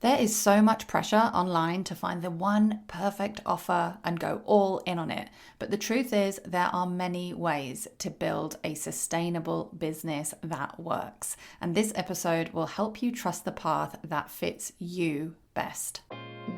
There is so much pressure online to find the one perfect offer and go all in on it. But the truth is, there are many ways to build a sustainable business that works. And this episode will help you trust the path that fits you best.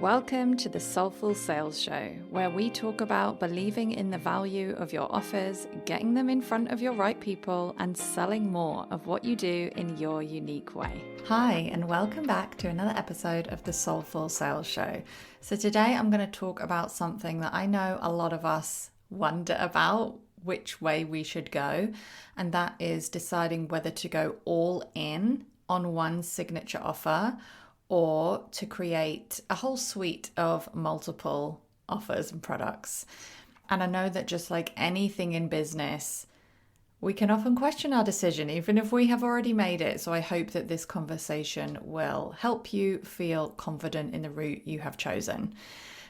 Welcome to the Soulful Sales Show, where we talk about believing in the value of your offers, getting them in front of your right people, and selling more of what you do in your unique way. Hi, and welcome back to another episode of the Soulful Sales Show. So today I'm going to talk about something that I know a lot of us wonder about, which way we should go, and that is deciding whether to go all in on one signature offer or to create a whole suite of multiple offers and products. And I know that just like anything in business, we can often question our decision, even if we have already made it. So I hope that this conversation will help you feel confident in the route you have chosen.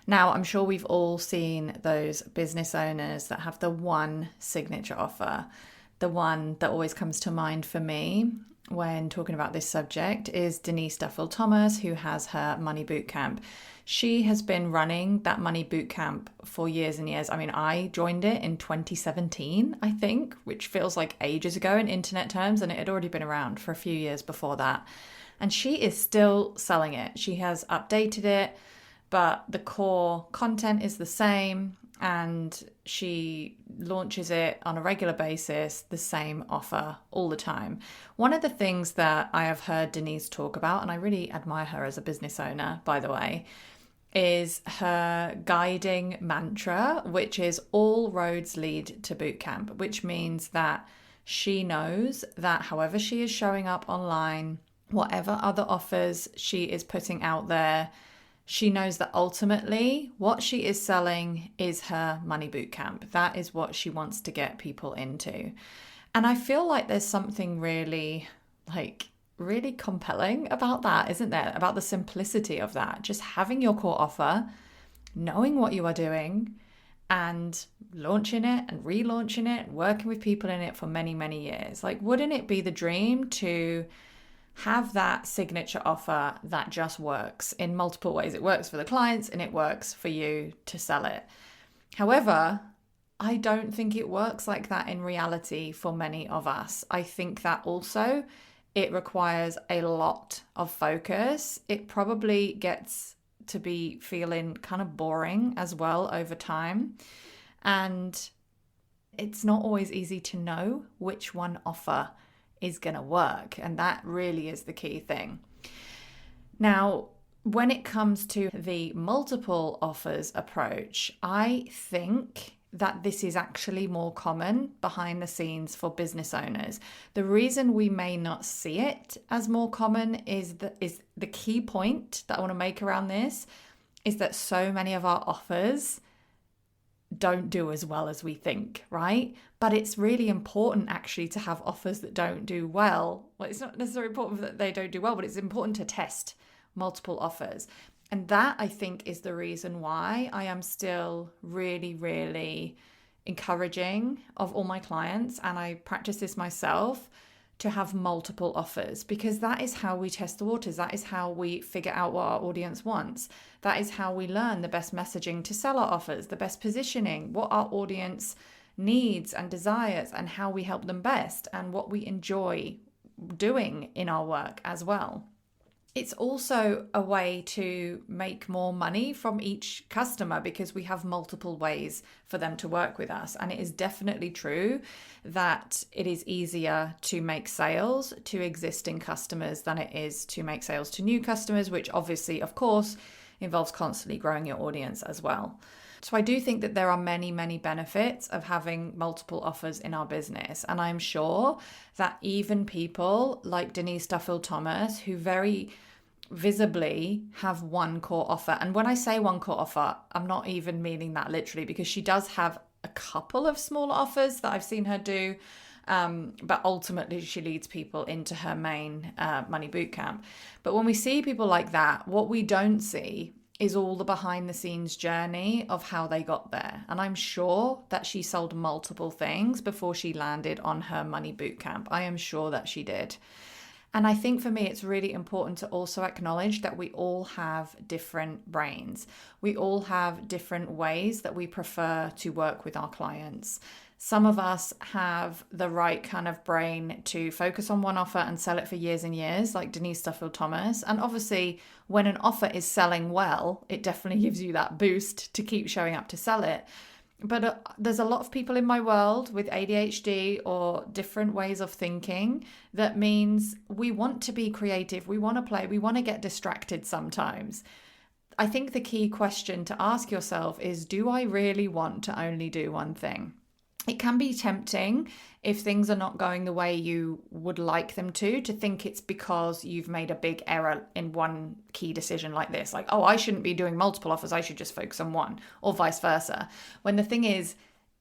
Now, I'm sure we've all seen those business owners that have the one signature offer. The one that always comes to mind for me when talking about this subject is Denise Duffield-Thomas, who has her Money Bootcamp. She has been running that Money Bootcamp for years and years. I mean, I joined it in 2017, I think, which feels like ages ago in internet terms, and it had already been around for a few years before that. And she is still selling it. She has updated it, but the core content is the same, and she launches it on a regular basis, the same offer all the time. One of the things that I have heard Denise talk about, and I really admire her as a business owner, by the way, is her guiding mantra, which is all roads lead to bootcamp, which means that she knows that however she is showing up online, whatever other offers she is putting out there, she knows that ultimately what she is selling is her Money Bootcamp. That is what she wants to get people into. And I feel like there's something really compelling about that, isn't there? About the simplicity of that. Just having your core offer, knowing what you are doing, and launching it and relaunching it, and working with people in it for many, many years. Like, wouldn't it be the dream to have that signature offer that just works in multiple ways? It works for the clients and it works for you to sell it. However, I don't think it works like that in reality for many of us. I think that also it requires a lot of focus. It probably gets to be feeling kind of boring as well over time. And it's not always easy to know which one offer is going to work. And that really is the key thing. Now, when it comes to the multiple offers approach, I think that this is actually more common behind the scenes for business owners. The reason we may not see it as more common is the key point that I want to make around this is that so many of our offers don't do as well as we think, right? But it's really important actually to have offers that don't do well. Well, it's not necessarily important that they don't do well, but it's important to test multiple offers. And that, I think, is the reason why I am still really, really encouraging of all my clients, and I practice this myself, to have multiple offers, because that is how we test the waters. That is how we figure out what our audience wants. That is how we learn the best messaging to sell our offers, the best positioning, what our audience needs and desires, and how we help them best, and what we enjoy doing in our work as well. It's also a way to make more money from each customer because we have multiple ways for them to work with us. And it is definitely true that it is easier to make sales to existing customers than it is to make sales to new customers, which obviously, of course, involves constantly growing your audience as well. So I do think that there are many, many benefits of having multiple offers in our business. And I'm sure that even people like Denise Duffield-Thomas, who very visibly have one core offer. And when I say one core offer, I'm not even meaning that literally, because she does have a couple of smaller offers that I've seen her do. But ultimately she leads people into her main Money Bootcamp. But when we see people like that, what we don't see is all the behind the scenes journey of how they got there. And I'm sure that she sold multiple things before she landed on her Money Bootcamp. I am sure that she did. And I think for me, it's really important to also acknowledge that we all have different brains. We all have different ways that we prefer to work with our clients. Some of us have the right kind of brain to focus on one offer and sell it for years and years, like Denise Duffield-Thomas. And obviously, when an offer is selling well, it definitely gives you that boost to keep showing up to sell it. But there's a lot of people in my world with ADHD or different ways of thinking. That means we want to be creative, we want to play, we want to get distracted sometimes. I think the key question to ask yourself is, do I really want to only do one thing? It can be tempting if things are not going the way you would like them to think it's because you've made a big error in one key decision like this. Like, oh, I shouldn't be doing multiple offers, I should just focus on one, or vice versa. When the thing is,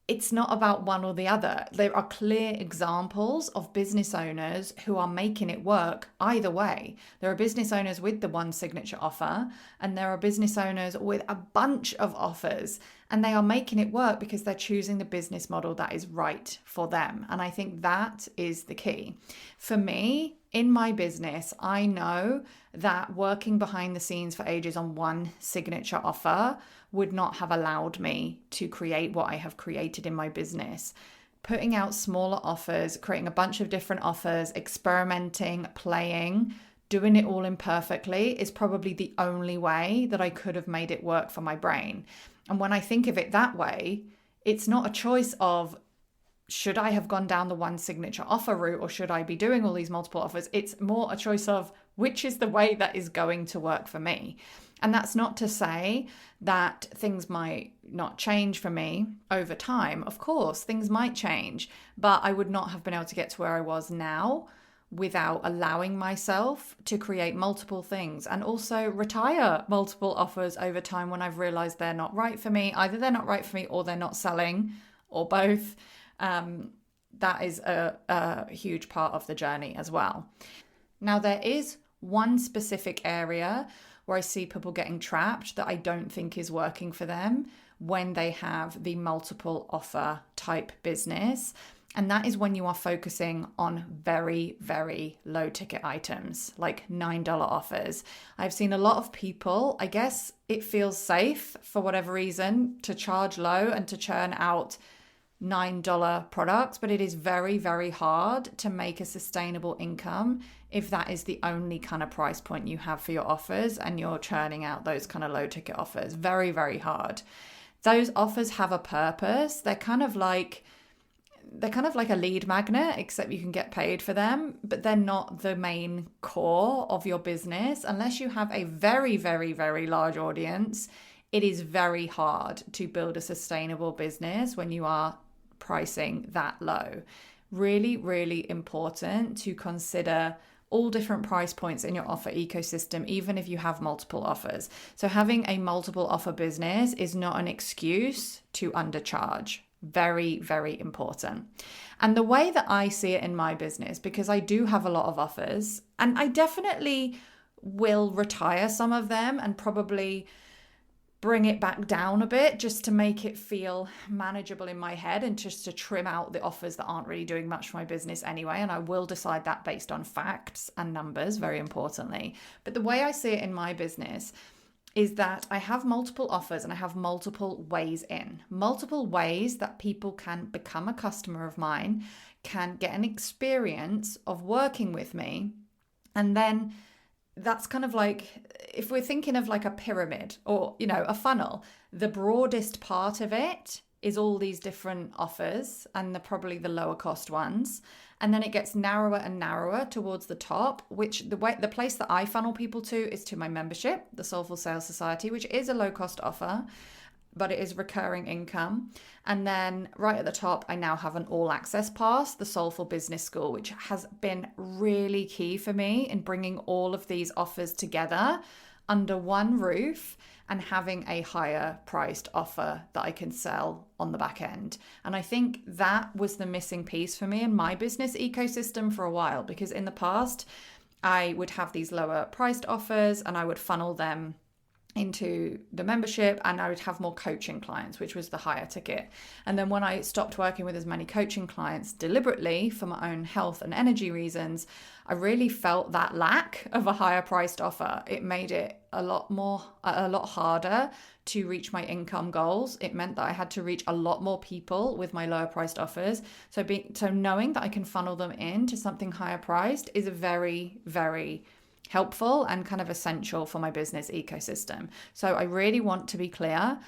it's not about one or the other. There are clear examples of business owners who are making it work either way. There are business owners with the one signature offer, and there are business owners with a bunch of offers, and they are making it work because they're choosing the business model that is right for them. And I think that is the key. For me, in my business, I know that working behind the scenes for ages on one signature offer would not have allowed me to create what I have created in my business. Putting out smaller offers, creating a bunch of different offers, experimenting, playing, doing it all imperfectly is probably the only way that I could have made it work for my brain. And when I think of it that way, it's not a choice of, should I have gone down the one signature offer route or should I be doing all these multiple offers? It's more a choice of which is the way that is going to work for me. And that's not to say that things might not change for me over time. Of course, things might change, but I would not have been able to get to where I was now without allowing myself to create multiple things and also retire multiple offers over time when I've realized they're not right for me. Either they're not right for me or they're not selling, or both. That is a huge part of the journey as well. Now, there is one specific area where I see people getting trapped that I don't think is working for them when they have the multiple offer type business. And that is when you are focusing on very, very low ticket items, like $9 offers. I've seen a lot of people, I guess it feels safe for whatever reason to charge low and to churn out $9 products, but it is very, very hard to make a sustainable income if that is the only kind of price point you have for your offers and you're churning out those kind of low ticket offers. Very, very hard. Those offers have a purpose. They're kind of like a lead magnet, except you can get paid for them, but they're not the main core of your business. Unless you have a very, very, very large audience, it is very hard to build a sustainable business when you are pricing that low. Really, really important to consider all different price points in your offer ecosystem, even if you have multiple offers. So having a multiple offer business is not an excuse to undercharge. Very, very important. And the way that I see it in my business, because I do have a lot of offers, and I definitely will retire some of them and probably bring it back down a bit just to make it feel manageable in my head and just to trim out the offers that aren't really doing much for my business anyway. And I will decide that based on facts and numbers, very importantly. But the way I see it in my business is that I have multiple offers and I have multiple ways that people can become a customer of mine, can get an experience of working with me. And then that's kind of like, if we're thinking of like a pyramid or, a funnel, the broadest part of it is all these different offers and probably the lower cost ones. And then it gets narrower and narrower towards the top, which the place that I funnel people to is to my membership, the Soulful Sales Society, which is a low cost offer, but it is recurring income. And then right at the top, I now have an all access pass, the Soulful Business School, which has been really key for me in bringing all of these offers together under one roof and having a higher priced offer that I can sell on the back end. And I think that was the missing piece for me in my business ecosystem for a while, because in the past, I would have these lower priced offers and I would funnel them into the membership, and I would have more coaching clients, which was the higher ticket. And then when I stopped working with as many coaching clients deliberately for my own health and energy reasons, I really felt that lack of a higher priced offer. It made it a lot harder to reach my income goals. It meant that I had to reach a lot more people with my lower priced offers. So knowing that I can funnel them into something higher priced is a very, very helpful and kind of essential for my business ecosystem. So I really want to be clear.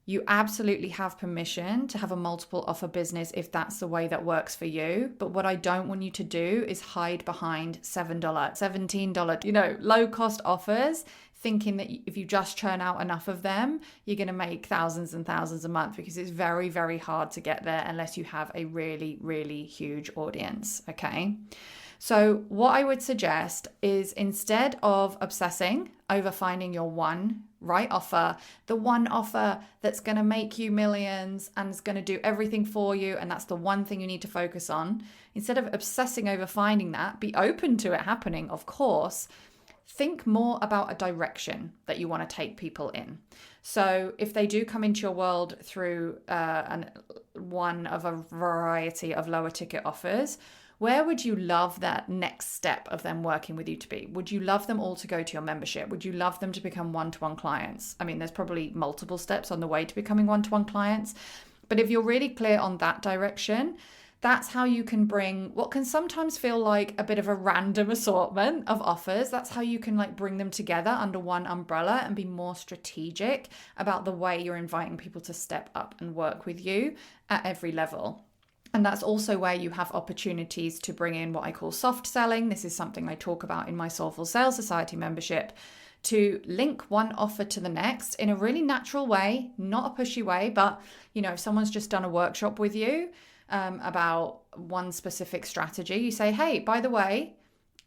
You absolutely have permission to have a multiple offer business if that's the way that works for you. But what I don't want you to do is hide behind $7, $17, low cost offers, thinking that if you just churn out enough of them, you're going to make thousands and thousands a month, because it's very, very hard to get there unless you have a really, really huge audience. Okay. So what I would suggest is, instead of obsessing over finding your one right offer, the one offer that's going to make you millions and is going to do everything for you, and that's the one thing you need to focus on, instead of obsessing over finding that, be open to it happening, of course. Think more about a direction that you want to take people in. So if they do come into your world through one of a variety of lower ticket offers, where would you love that next step of them working with you to be? Would you love them all to go to your membership? Would you love them to become one-to-one clients? I mean, there's probably multiple steps on the way to becoming one-to-one clients. But if you're really clear on that direction, that's how you can bring what can sometimes feel like a bit of a random assortment of offers. That's how you can bring them together under one umbrella and be more strategic about the way you're inviting people to step up and work with you at every level. And that's also where you have opportunities to bring in what I call soft selling. This is something I talk about in my Soulful Sales Society membership, to link one offer to the next in a really natural way, not a pushy way. But, if someone's just done a workshop with you about one specific strategy, you say, hey, by the way,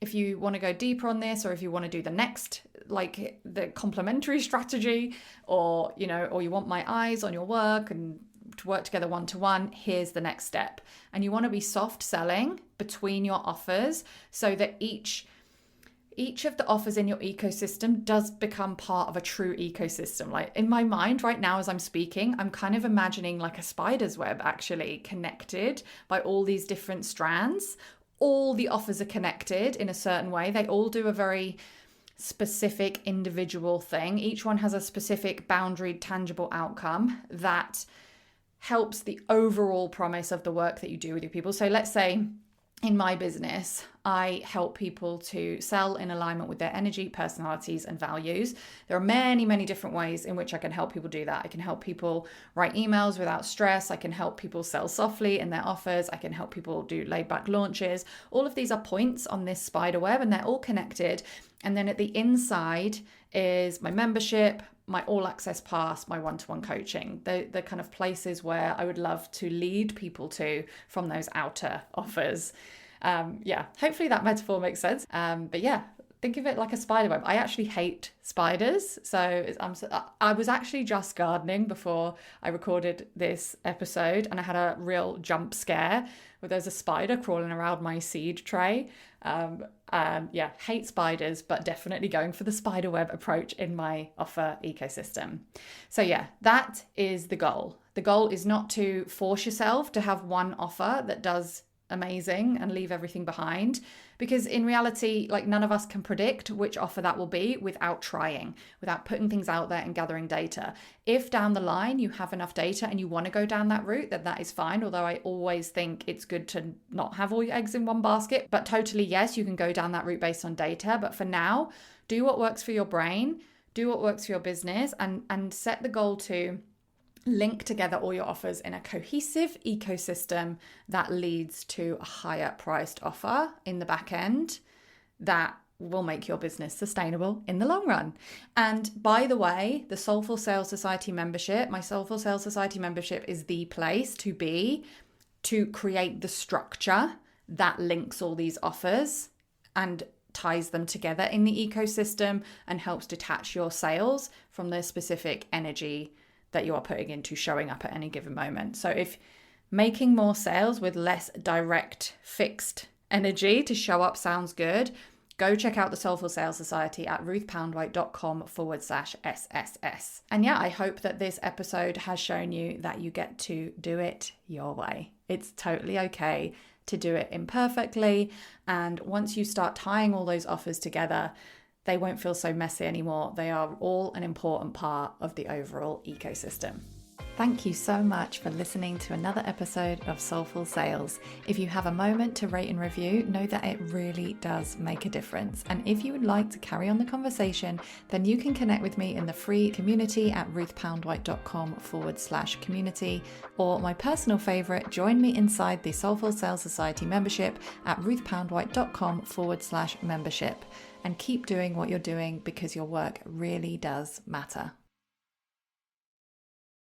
if you want to go deeper on this, or if you want to do the next, the complementary strategy, or you want my eyes on your work and to work together one-to-one, here's the next step. And you want to be soft selling between your offers so that each of the offers in your ecosystem does become part of a true ecosystem. In my mind right now as I'm speaking, I'm kind of imagining like a spider's web, actually connected by all these different strands. All the offers are connected in a certain way. They all do a very specific individual thing. Each one has a specific boundaried, tangible outcome that helps the overall promise of the work that you do with your people. So let's say in my business, I help people to sell in alignment with their energy, personalities, and values. There are many, many different ways in which I can help people do that. I can help people write emails without stress. I can help people sell softly in their offers. I can help people do laid back launches. All of these are points on this spider web, and they're all connected. And then at the inside is my membership, my all access pass, my one-to-one coaching, the kind of places where I would love to lead people to from those outer offers. Hopefully that metaphor makes sense. But yeah, think of it like a spider web. I actually hate spiders. So I was actually just gardening before I recorded this episode, and I had a real jump scare where there's a spider crawling around my seed tray. Hate spiders, but definitely going for the spider web approach in my offer ecosystem. So yeah, that is the goal. The goal is not to force yourself to have one offer that does amazing and leave everything behind, because in reality, none of us can predict which offer that will be without trying, without putting things out there and gathering data. If down the line you have enough data and you want to go down that route, then that is fine. Although I always think it's good to not have all your eggs in one basket, but totally, yes, you can go down that route based on data. But for now, do what works for your brain, do what works for your business, and set the goal to link together all your offers in a cohesive ecosystem that leads to a higher priced offer in the back end that will make your business sustainable in the long run. And by the way, the Soulful Sales Society membership, my Soulful Sales Society membership is the place to be to create the structure that links all these offers and ties them together in the ecosystem and helps detach your sales from the specific energy that you are putting into showing up at any given moment. So if making more sales with less direct fixed energy to show up sounds good, go check out the Soulful Sales Society at ruthpoundwhite.com/SSS. And yeah, I hope that this episode has shown you that you get to do it your way. It's totally okay to do it imperfectly. And once you start tying all those offers together, they won't feel so messy anymore. They are all an important part of the overall ecosystem. Thank you so much for listening to another episode of Soulful Sales. If you have a moment to rate and review, know that it really does make a difference. And if you would like to carry on the conversation, then you can connect with me in the free community at ruthpoundwhite.com/community, or my personal favorite, join me inside the Soulful Sales Society membership at ruthpoundwhite.com/membership. And keep doing what you're doing because your work really does matter.